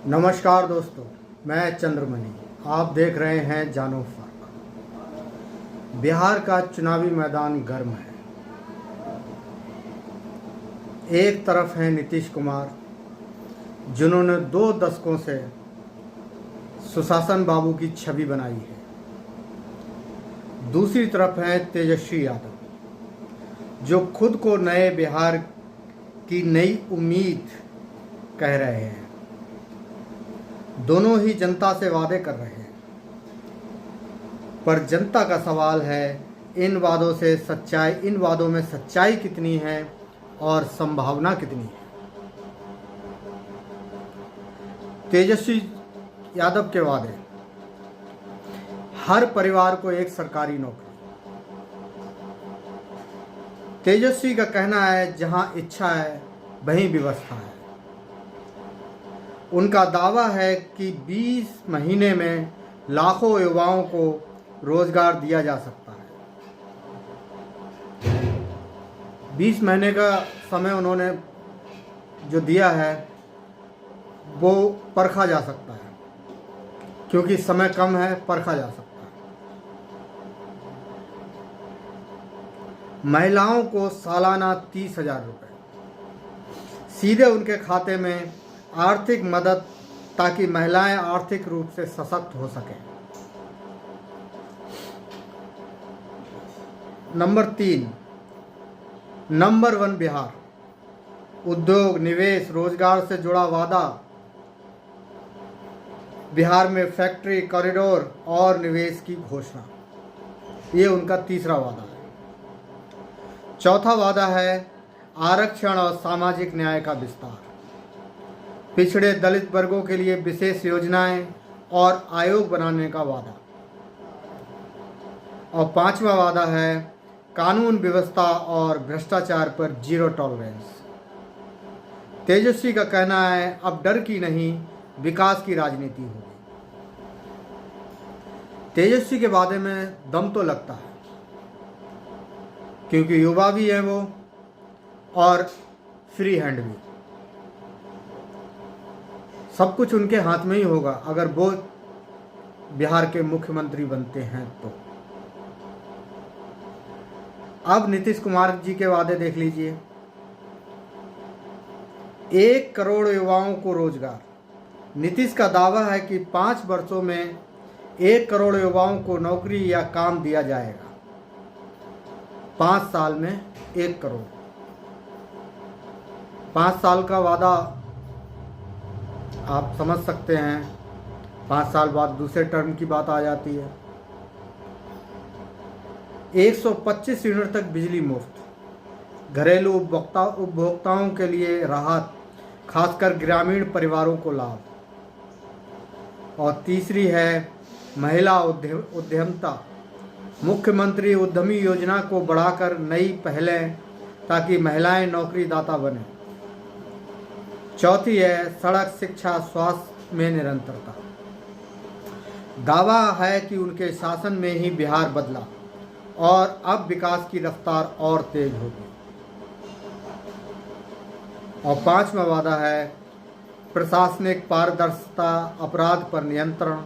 नमस्कार दोस्तों, मैं चंद्रमणि। आप देख रहे हैं जानो फर्क। बिहार का चुनावी मैदान गर्म है। एक तरफ हैं नीतीश कुमार, जिन्होंने 2 दशकों से सुशासन बाबू की छवि बनाई है। दूसरी तरफ हैं तेजस्वी यादव, जो खुद को नए बिहार की नई उम्मीद कह रहे हैं। दोनों ही जनता से वादे कर रहे हैं, पर जनता का सवाल है इन वादों में सच्चाई कितनी है और संभावना कितनी है। तेजस्वी यादव के वादे: हर परिवार को एक सरकारी नौकरी। तेजस्वी का कहना है जहां इच्छा है वहीं व्यवस्था है। उनका दावा है कि 20 महीने में लाखों युवाओं को रोजगार दिया जा सकता है। 20 महीने का समय उन्होंने जो दिया है वो परखा जा सकता है, क्योंकि समय कम है, परखा जा सकता है। महिलाओं को सालाना 30,000 रुपये सीधे उनके खाते में आर्थिक मदद, ताकि महिलाएं आर्थिक रूप से सशक्त हो सकें। Number 3, number 1 Bihar. उद्योग, निवेश, रोजगार से जुड़ा वादा। बिहार में फैक्ट्री, कॉरिडोर और निवेश की घोषणा, ये उनका तीसरा वादा है। चौथा वादा है आरक्षण और सामाजिक न्याय का विस्तार। पिछड़े दलित वर्गों के लिए विशेष योजनाएं और आयोग बनाने का वादा। और पांचवा वादा है कानून व्यवस्था और भ्रष्टाचार पर जीरो टॉलरेंस। तेजस्वी का कहना है अब डर की नहीं, विकास की राजनीति होगी। तेजस्वी के वादे में दम तो लगता है, क्योंकि युवा भी है वो और फ्री हैंड भी। सब कुछ उनके हाथ में ही होगा अगर वो बिहार के मुख्यमंत्री बनते हैं तो। अब नीतीश कुमार जी के वादे देख लीजिए। 1 करोड़ युवाओं को रोजगार। नीतीश का दावा है कि 5 वर्षों में 1 करोड़ युवाओं को नौकरी या काम दिया जाएगा। 5 साल में 1 करोड़। 5 साल का वादा आप समझ सकते हैं। 5 साल बाद दूसरे टर्म की बात आ जाती है। 125 यूनिट तक बिजली मुफ्त। घरेलू उपभोक्ताओं के लिए राहत, खासकर ग्रामीण परिवारों को लाभ। और तीसरी है महिला उद्यमिता। मुख्यमंत्री उद्यमी योजना को बढ़ाकर नई पहलें, ताकि महिलाएं नौकरीदाता बने। चौथी है सड़क, शिक्षा, स्वास्थ्य में निरंतरता। दावा है कि उनके शासन में ही बिहार बदला और अब विकास की रफ्तार और तेज होगी। और 5वां वादा है प्रशासनिक पारदर्शिता, अपराध पर नियंत्रण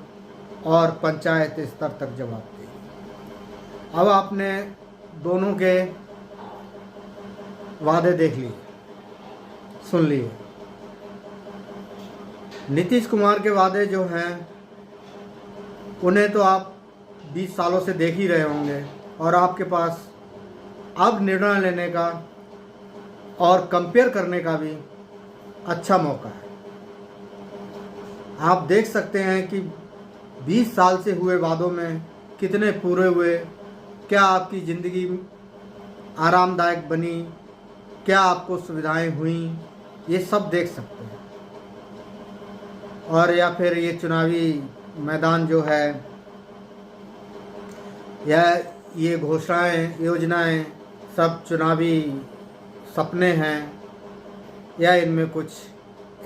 और पंचायत स्तर तक जवाबदेही। अब आपने दोनों के वादे देख लिए, सुन लिए। नीतीश कुमार के वादे जो हैं उन्हें तो आप 20 सालों से देख ही रहे होंगे, और आपके पास अब निर्णय लेने का और कंपेयर करने का भी अच्छा मौका है। आप देख सकते हैं कि 20 साल से हुए वादों में कितने पूरे हुए, क्या आपकी ज़िंदगी आरामदायक बनी, क्या आपको सुविधाएं हुई, ये सब देख सकते हैं। और या फिर ये चुनावी मैदान जो है, या ये घोषणाएं, योजनाएं सब चुनावी सपने हैं, या इनमें कुछ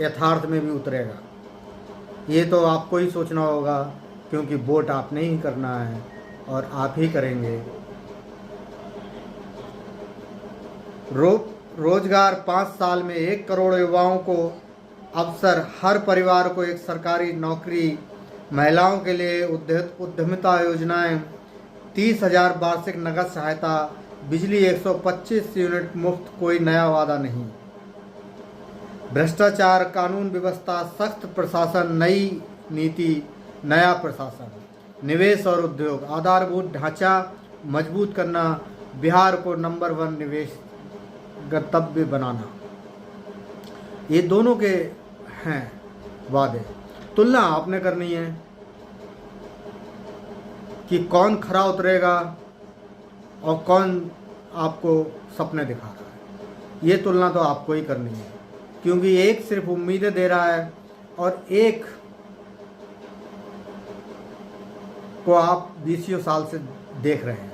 यथार्थ में भी उतरेगा, ये तो आपको ही सोचना होगा, क्योंकि वोट आपने ही करना है और आप ही करेंगे। रोजगार 5 साल में 1 करोड़ युवाओं को अवसर, हर परिवार को एक सरकारी नौकरी, महिलाओं के लिए उद्यमिता योजनाएं, 30,000 वार्षिक नगद सहायता, बिजली 125 यूनिट मुफ्त कोई नया वादा नहीं। भ्रष्टाचार, कानून व्यवस्था, सख्त प्रशासन, नई नीति, नया प्रशासन, निवेश और उद्योग, आधारभूत ढांचा मजबूत करना, बिहार को नंबर 1 निवेश गंतव्य बनाना, ये दोनों के हैं वादे। तुलना आपने करनी है कि कौन खरा उतरेगा और कौन आपको सपने दिखा रहा है। ये तुलना तो आपको ही करनी है, क्योंकि एक सिर्फ उम्मीदें दे रहा है और एक को आप 20 साल से देख रहे हैं।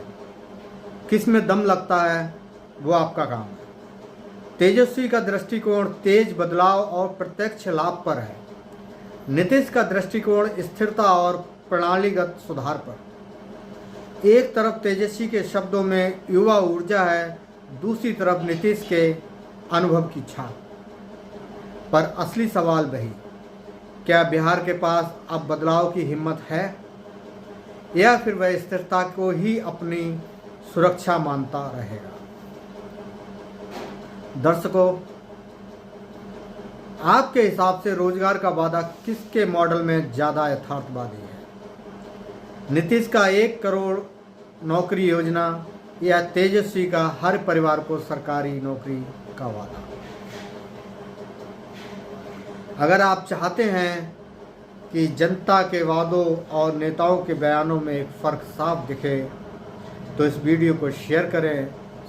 किस में दम लगता है वो आपका काम है। तेजस्वी का दृष्टिकोण तेज बदलाव और प्रत्यक्ष लाभ पर है। नीतीश का दृष्टिकोण स्थिरता और प्रणालीगत सुधार पर। एक तरफ तेजस्वी के शब्दों में युवा ऊर्जा है, दूसरी तरफ नीतीश के अनुभव की छाप। पर असली सवाल वही, क्या बिहार के पास अब बदलाव की हिम्मत है, या फिर वह स्थिरता को ही अपनी सुरक्षा मानता रहेगा। दर्शकों, आपके हिसाब से रोजगार का वादा किसके मॉडल में ज़्यादा यथार्थवादी है? नीतीश का 1 करोड़ नौकरी योजना या तेजस्वी का हर परिवार को सरकारी नौकरी का वादा? अगर आप चाहते हैं कि जनता के वादों और नेताओं के बयानों में एक फ़र्क साफ दिखे, तो इस वीडियो को शेयर करें,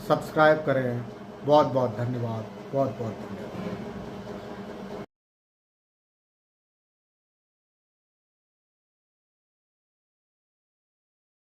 सब्सक्राइब करें। बहुत बहुत धन्यवाद, बहुत बहुत धन्यवाद।